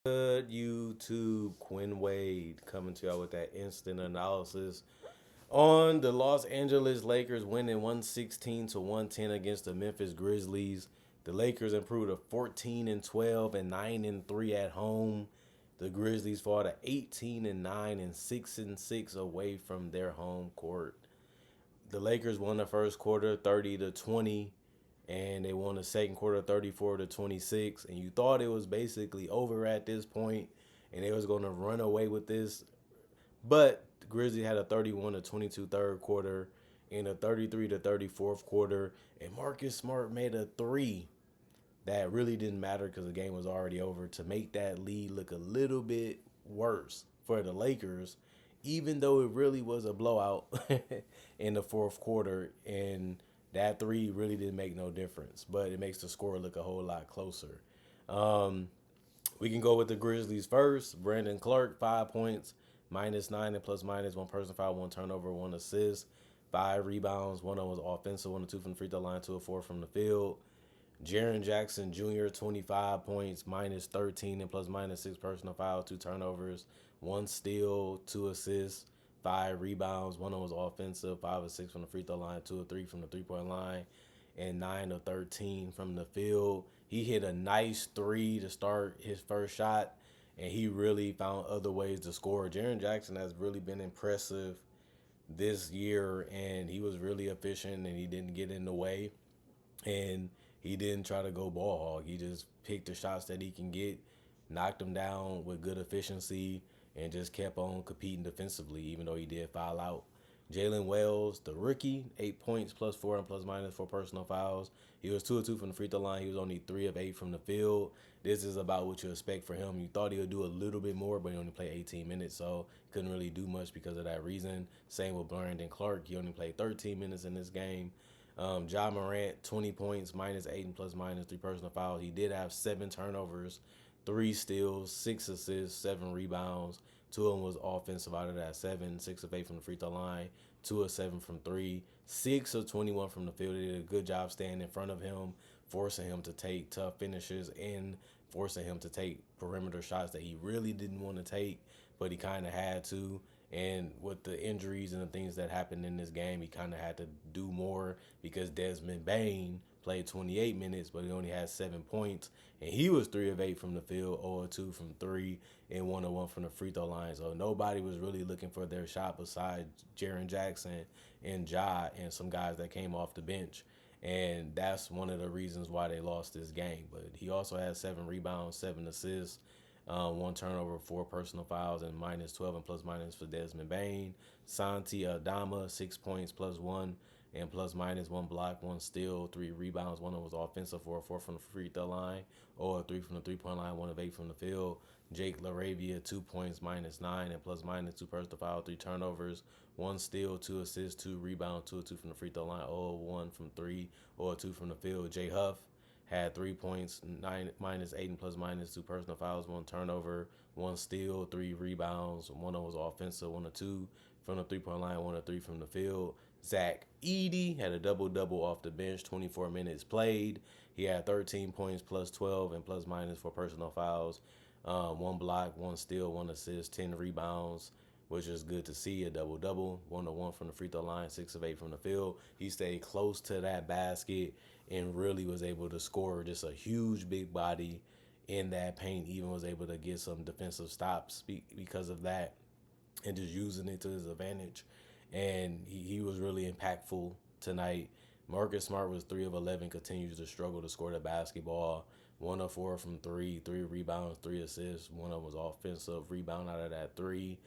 Good YouTube, Quinn Wade coming to y'all with that instant analysis on the Los Angeles Lakers winning 116 to 110 against the Memphis Grizzlies. The Lakers improved to 14 and 12 and 9 and 3 at home. The Grizzlies fall to 18 and 9 and 6 and 6 away from their home court. The Lakers won the first quarter 30 to 20 and they won the second quarter 34 to 26, and you thought it was basically over at this point and they was going to run away with this, but the Grizzlies had a 31 to 22 third quarter and a 33 to 30 fourth quarter, and Marcus Smart made a three that really didn't matter because the game was already over to make that lead look a little bit worse for the Lakers, even though it really was a blowout in the fourth quarter. And that three really didn't make no difference, but it makes the score look a whole lot closer. Um, we can go with the Grizzlies first. Brandon Clark, 5 points, -9 and plus minus, one person foul, one turnover, one assist, 5 rebounds. One of them was offensive, 1 of 2 from the free throw line, 2 of 4 from the field. Jaren Jackson Jr., 25 points, -13 and plus minus, 6 personal fouls, 2 turnovers, 1 steal, 2 assists, 5 rebounds. One of them was offensive, 5 of 6 from the free throw line, 2 of 3 from the three-point line, and 9 of 13 from the field. He hit a nice three to start his first shot, and he really found other ways to score. Jaren Jackson has really been impressive this year, and he was really efficient, and he didn't get in the way. And he didn't try to go ball hog. He just picked the shots that he can get, knocked them down with good efficiency, and just kept on competing defensively, even though he did foul out. Jalen Wells, the rookie, 8 points, +4 and plus minus, 4 personal fouls. He was 2 of 2 from the free throw line. He was only 3 of 8 from the field. This is about what you expect for him. You thought he would do a little bit more, but he only played 18 minutes, so couldn't really do much because of that reason. Same with Brandon Clark. He only played 13 minutes in this game. Ja Morant, 20 points, -8 and plus minus, 3 personal fouls. He did have 7 turnovers, 3 steals, 6 assists, 7 rebounds. 2 of them was offensive out of that 7, 6 of 8 from the free throw line, 2 of 7 from 3, 6 of 21 from the field. They did a good job staying in front of him, forcing him to take tough finishes and forcing him to take perimeter shots that he really didn't want to take, but he kind of had to. And with the injuries and the things that happened in this game, he kind of had to do more because Desmond Bane played 28 minutes, but he only had 7 points. And he was 3 of 8 from the field, 0 of 2 from 3, and 1 of 1 from the free throw line. So nobody was really looking for their shot besides Jaren Jackson and Ja and some guys that came off the bench. And that's one of the reasons why they lost this game. But he also had 7 rebounds, 7 assists, 1 turnover, 4 personal fouls, and -12 and plus minus for Desmond Bane. Santi Aldama, 6 points, +1 and plus minus, 1 block, 1 steal, 3 rebounds. One of them was offensive, 4 of 4 from the free throw line, or 3 from the three-point line, 1 of 8 from the field. Jake LaRavia, 2 points, -9 and plus minus, 2 personal fouls, 3 turnovers, 1 steal, 2 assists, 2 rebounds, 2 of 2 from the free throw line, 0 of 1 from 3, or 2 from the field. Jay Huff had 3 points, -8 and plus minus, 2 personal fouls, 1 turnover, 1 steal, 3 rebounds. One of them was offensive, 1 of 2 from the three-point line, 1 of 3 from the field. Zach Edey had a double-double off the bench, 24 minutes played. He had 13 points, +12 and plus minus for personal fouls, 1 block, 1 steal, 1 assist, 10 rebounds, which is good to see, a double-double, 1 of 1 from the free throw line, 6 of 8 from the field. He stayed close to that basket and really was able to score. Just a huge big body in that paint, even was able to get some defensive stops because of that and just using it to his advantage. And he was really impactful tonight. Marcus Smart was 3 of 11, continues to struggle to score the basketball. 1 of 4 from 3, 3 rebounds, 3 assists. One of them was offensive rebound out of that 3.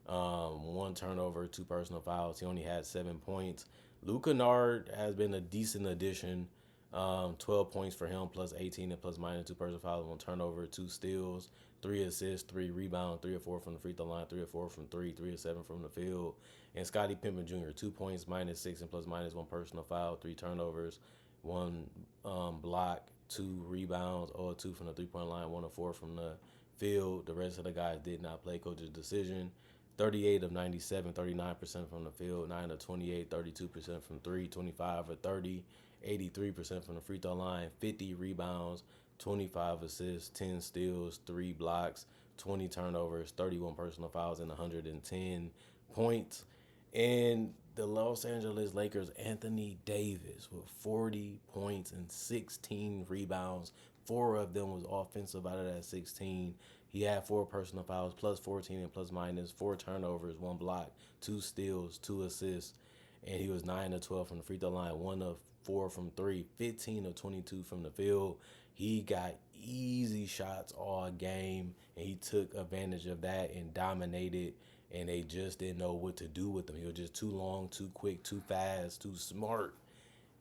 1 turnover, 2 personal fouls. He only had 7 points. Luke Kennard has been a decent addition. 12 points for him, +18 and plus minus, 2 personal fouls, 1 turnover, 2 steals, 3 assists, 3 rebounds, 3 of 4 from the free throw line, 3 of 4 from 3, 3 of 7 from the field. And Scottie Pippen Jr., 2 points, -6 and plus minus, 1 personal foul, 3 turnovers, 1 block, 2 rebounds, 0 of 2 from the three-point line, 1 of 4 from the field. The rest of the guys did not play. Coach's decision. 38 of 97, 39% from the field, 9 of 28, 32% from 3, 25 of 30, 83% from the free throw line, 50 rebounds, 25 assists, 10 steals, 3 blocks, 20 turnovers, 31 personal fouls, and 110 points. And the Los Angeles Lakers, Anthony Davis with 40 points and 16 rebounds. 4 of them was offensive out of that 16. He had 4 personal fouls, plus 14 and plus minus, 4 turnovers, 1 block, 2 steals, 2 assists. And he was 9 of 12 from the free throw line, 1 of 4 from 3, 15 of 22 from the field. He got easy shots all game, and he took advantage of that and dominated, and they just didn't know what to do with him. He was just too long, too quick, too fast, too smart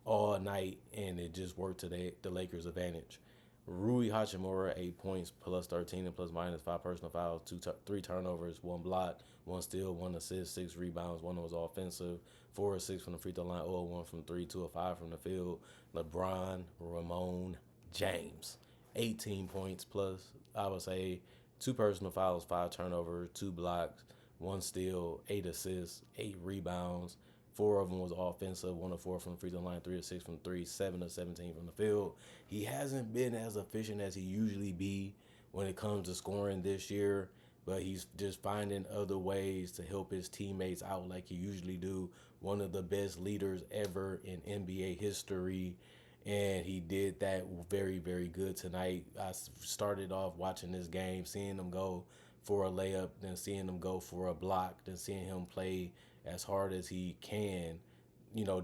all night, and it just worked to the Lakers' advantage. Rui Hachimura, 8 points, plus 13 and plus minus, 5 personal fouls, 3 turnovers, 1 block, 1 steal, 1 assist, 6 rebounds, 1 was offensive, 4 or 6 from the free throw line, 0 1 from 3, 2 or 5 from the field. LeBron Ramon James, 18 points plus, I would say, 2 personal fouls, 5 turnovers, 2 blocks, 1 steal, 8 assists, 8 rebounds. 4 of them was offensive, 1 of 4 from the free throw line, 3 of 6 from 3, 7 of 17 from the field. He hasn't been as efficient as he usually be when it comes to scoring this year, but he's just finding other ways to help his teammates out like he usually do. One of the best leaders ever in NBA history, and he did that very, very good tonight. I started off watching this game, seeing him go for a layup, then seeing him go for a block, then seeing him play as hard as he can,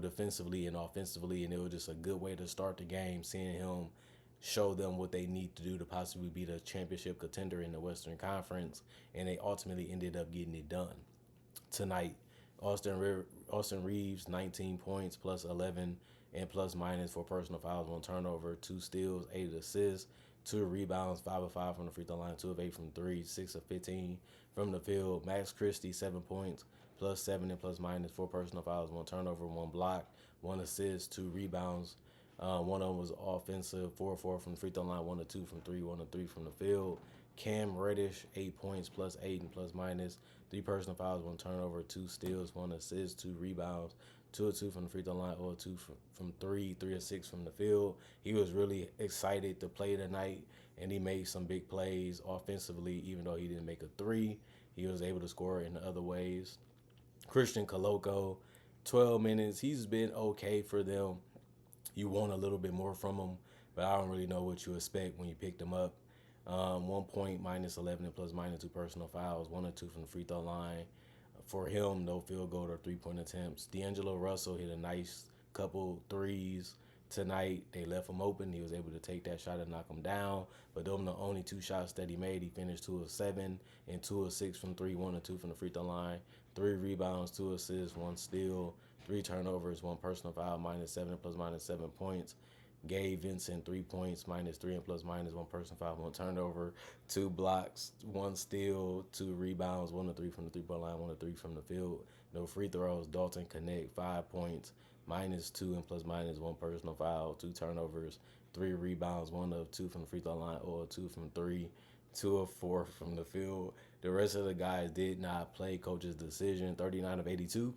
defensively and offensively. And it was just a good way to start the game, seeing him show them what they need to do to possibly be the championship contender in the Western Conference. And they ultimately ended up getting it done tonight. Austin Reeves, 19 points, plus 11 and plus minus, 4 personal fouls, 1 turnover, 2 steals, 8 assists, 2 rebounds, 5 of 5 from the free throw line, 2 of 8 from 3, 6 of 15 from the field. Max Christie, 7 points, plus 7 and plus minus, 4 personal fouls, 1 turnover, 1 block, 1 assist, 2 rebounds. 1 of them was offensive, 4 of 4 from the free throw line, 1 of 2 from 3, 1 of 3 from the field. Cam Reddish, 8 points, plus 8 and plus minus, 3 personal fouls, 1 turnover, 2 steals, 1 assist, 2 rebounds, 2 of 2 from the free throw line, 0 of 2 from 3, 3 of 6 from the field. He was really excited to play tonight, and he made some big plays offensively. Even though he didn't make a 3, he was able to score in other ways. Christian Coloco, 12 minutes. He's been okay for them. You want a little bit more from him, but I don't really know what you expect when you picked him up. 1 point, minus 11 and plus minus, 2 personal fouls, 1 or 2 from the free throw line. For him, no field goal or 3-point attempts. D'Angelo Russell hit a nice couple threes tonight. They left him open. He was able to take that shot and knock him down. But those were the only 2 shots that he made. He finished 2 of 7 and 2 of 6 from 3, 1 or 2 from the free throw line. 3 rebounds, 2 assists, 1 steal, 3 turnovers, 1 personal foul, minus 7 plus minus 7 points. Gabe Vincent, 3 points, minus 3 and plus minus, 1 personal foul, 1 turnover, 2 blocks, 1 steal, 2 rebounds, 1 of 3 from the 3-point line, 1 of 3 from the field. No free throws. Dalton Connect, 5 points, minus 2 and plus minus, 1 personal foul, 2 turnovers, 3 rebounds, 1 of 2 from the free throw line, 0 of 2 from 3, 2 of 4 from the field. The rest of the guys did not play. Coach's decision, 39 of 82.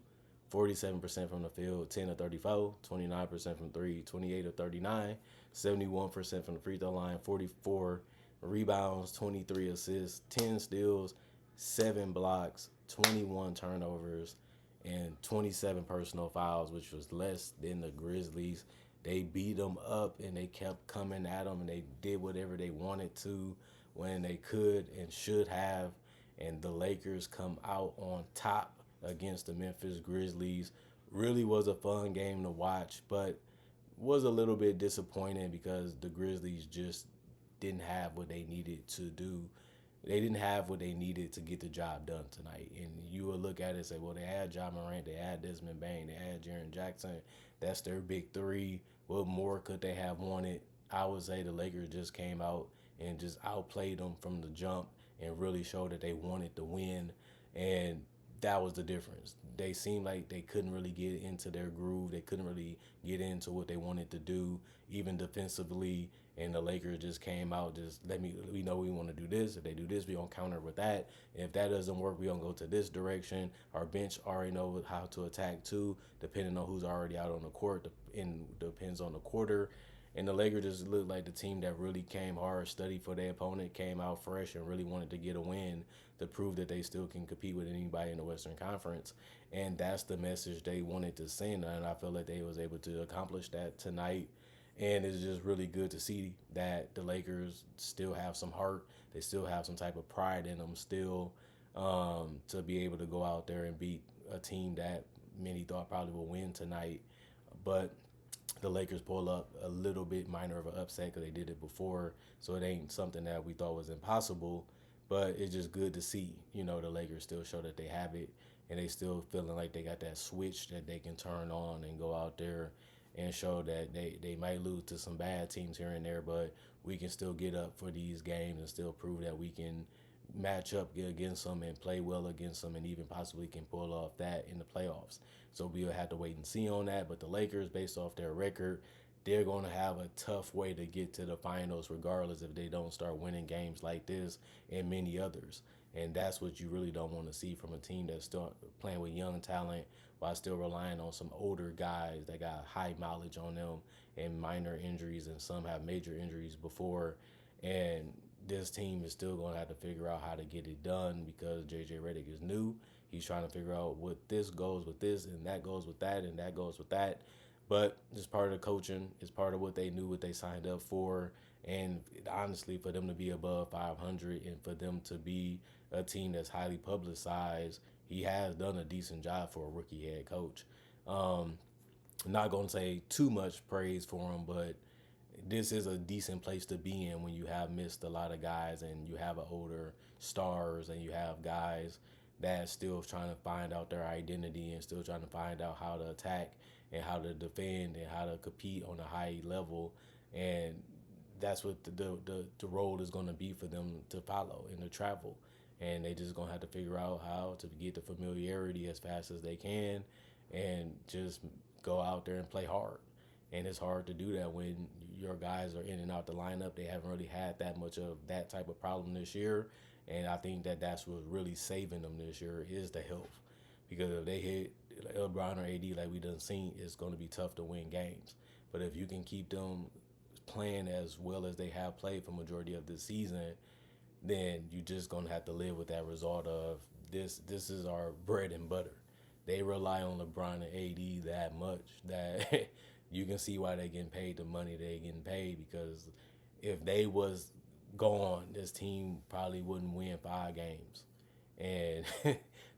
47% from the field, 10 of 34, 29% from 3, 28 of 39, 71% from the free throw line, 44 rebounds, 23 assists, 10 steals, 7 blocks, 21 turnovers, and 27 personal fouls, which was less than the Grizzlies. They beat them up, and they kept coming at them, and they did whatever they wanted to when they could and should have, and the Lakers come out on top against the Memphis Grizzlies. Really was a fun game to watch, but was a little bit disappointing because the Grizzlies just didn't have what they needed to do. They didn't have what they needed to get the job done tonight. And you would look at it and say, well, they had Ja Morant, they had Desmond Bane, they had Jaren Jackson. That's their big 3. What more could they have wanted? I would say the Lakers just came out and just outplayed them from the jump and really showed that they wanted to win. And that was the difference. They seemed like they couldn't really get into their groove. They couldn't really get into what they wanted to do, even defensively. And the Lakers just came out, we know we want to do this. If they do this, we gonna counter with that. If that doesn't work, we gonna go to this direction. Our bench already know how to attack too, depending on who's already out on the court. And depends on the quarter. And the Lakers just looked like the team that really came hard, studied for their opponent, came out fresh, and really wanted to get a win to prove that they still can compete with anybody in the Western Conference. And that's the message they wanted to send, and I feel like they was able to accomplish that tonight. And it's just really good to see that the Lakers still have some heart. They still have some type of pride in them still, to be able to go out there and beat a team that many thought probably will win tonight. But the Lakers pull up a little bit minor of an upset because they did it before. So it ain't something that we thought was impossible. But it's just good to see, the Lakers still show that they have it, and they still feeling like they got that switch that they can turn on and go out there and show that they might lose to some bad teams here and there, but we can still get up for these games and still prove that we can match up against them and play well against them and even possibly can pull off that in the playoffs. So we'll have to wait and see on that. But the Lakers, based off their record, they're going to have a tough way to get to the finals regardless if they don't start winning games like this and many others. And that's what you really don't want to see from a team that's still playing with young talent while still relying on some older guys that got high mileage on them and minor injuries, and some have major injuries before. And this team is still going to have to figure out how to get it done because JJ Redick is new. He's trying to figure out what this goes with this and that goes with that and that goes with that. But it's part of the coaching. It's part of what they knew, what they signed up for. And honestly, for them to be above 500 and for them to be a team that's highly publicized, he has done a decent job for a rookie head coach. I'm not going to say too much praise for him, but this is a decent place to be in when you have missed a lot of guys and you have older stars and you have guys that still trying to find out their identity and still trying to find out how to attack and how to defend and how to compete on a high level. And that's what the role is going to be for them to follow and to travel. And they just going to have to figure out how to get the familiarity as fast as they can and just go out there and play hard. And it's hard to do that when your guys are in and out the lineup. They haven't really had that much of that type of problem this year. And I think that that's what's really saving them this year is the health. Because if they hit LeBron or AD like we done seen, it's going to be tough to win games. But if you can keep them playing as well as they have played for majority of the season, then you're just going to have to live with that result of this is our bread and butter. They rely on LeBron and AD that much that you can see why they're getting paid the money they're getting paid, because if they was gone, this team probably wouldn't win 5 games. And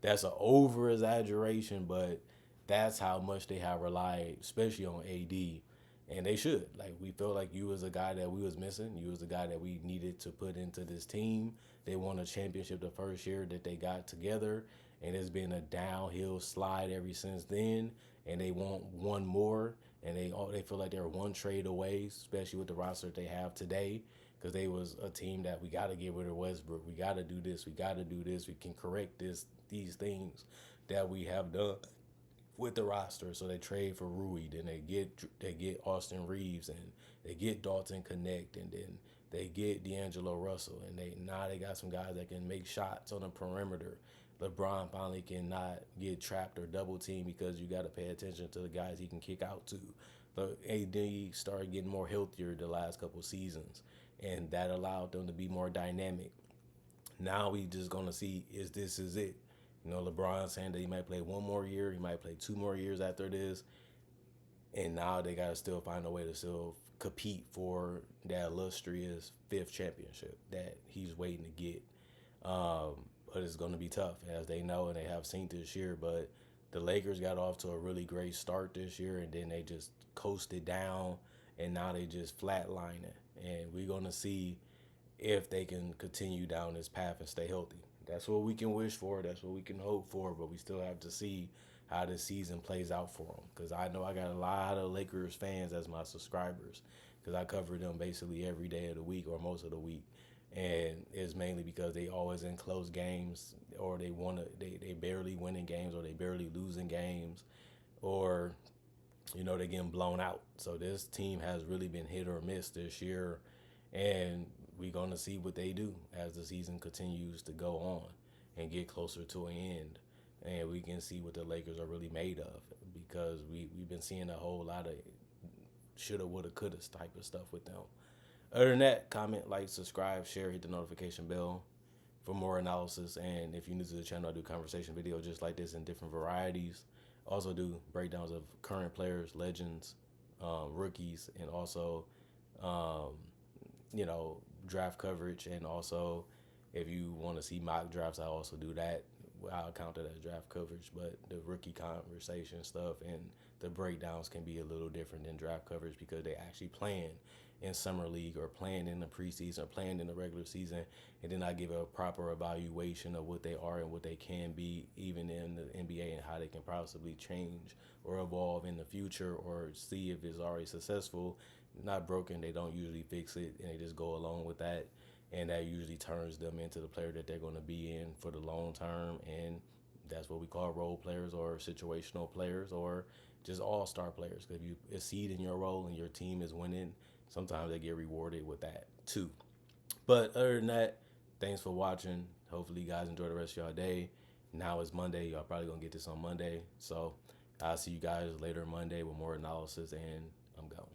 that's an over exaggeration, but that's how much they have relied, especially on AD. And they should. Like, we felt like you was a guy that we was missing. You was the guy that we needed to put into this team. They won a championship the first year that they got together, and it's been a downhill slide ever since then. And they want one more, and they feel like they're one trade away, especially with the roster that they have today, because they was a team that we got to get rid of Westbrook. We got to do this. We got to do this. We can correct these things that we have done with the roster. So they trade for Rui, then they get Austin Reeves, and they get Dalton Connect, and then they get D'Angelo Russell, and they got some guys that can make shots on the perimeter. LeBron finally cannot get trapped or double teamed because you got to pay attention to the guys he can kick out to. The AD started getting more healthier the last couple seasons, and that allowed them to be more dynamic. Now we just gonna see this is it. LeBron saying that he might play one more year, he might play 2 more years after this, and now they gotta still find a way to still compete for that illustrious 5th championship that he's waiting to get. But it's gonna be tough, as they know and they have seen this year. But the Lakers got off to a really great start this year, and then they just coasted down, and now they just flatlining. And we're gonna see if they can continue down this path and stay healthy. That's what we can wish for. That's what we can hope for. But we still have to see how this season plays out for them. Because I know I got a lot of Lakers fans as my subscribers, because I cover them basically every day of the week or most of the week. And it's mainly because they always in close games, or they barely winning games, or they barely losing games, or they're getting blown out. So this team has really been hit or miss this year, and we're going to see what they do as the season continues to go on and get closer to an end. And we can see what the Lakers are really made of, because we've been seeing a whole lot of shoulda, woulda, coulda type of stuff with them. Other than that, comment, like, subscribe, share, hit the notification bell for more analysis. And if you're new to the channel, I do conversation videos just like this in different varieties. Also do breakdowns of current players, legends, rookies, and also, um, draft coverage. And also, if you want to see mock drafts, I also do that. I'll count it as draft coverage, but the rookie conversation stuff and the breakdowns can be a little different than draft coverage because they actually playing in summer league or playing in the preseason or playing in the regular season, and then I give a proper evaluation of what they are and what they can be even in the NBA and how they can possibly change or evolve in the future or see if it's already successful. Not broken, they don't usually fix it and they just go along with that, and that usually turns them into the player that they're going to be in for the long term. And that's what we call role players or situational players or just all-star players. Because if you exceed in your role and your team is winning, sometimes they get rewarded with that too. But other than that, thanks for watching. Hopefully you guys enjoy the rest of y'all day. Now it's Monday. Y'all probably going to get this on Monday. So I'll see you guys later Monday with more analysis, and I'm gone.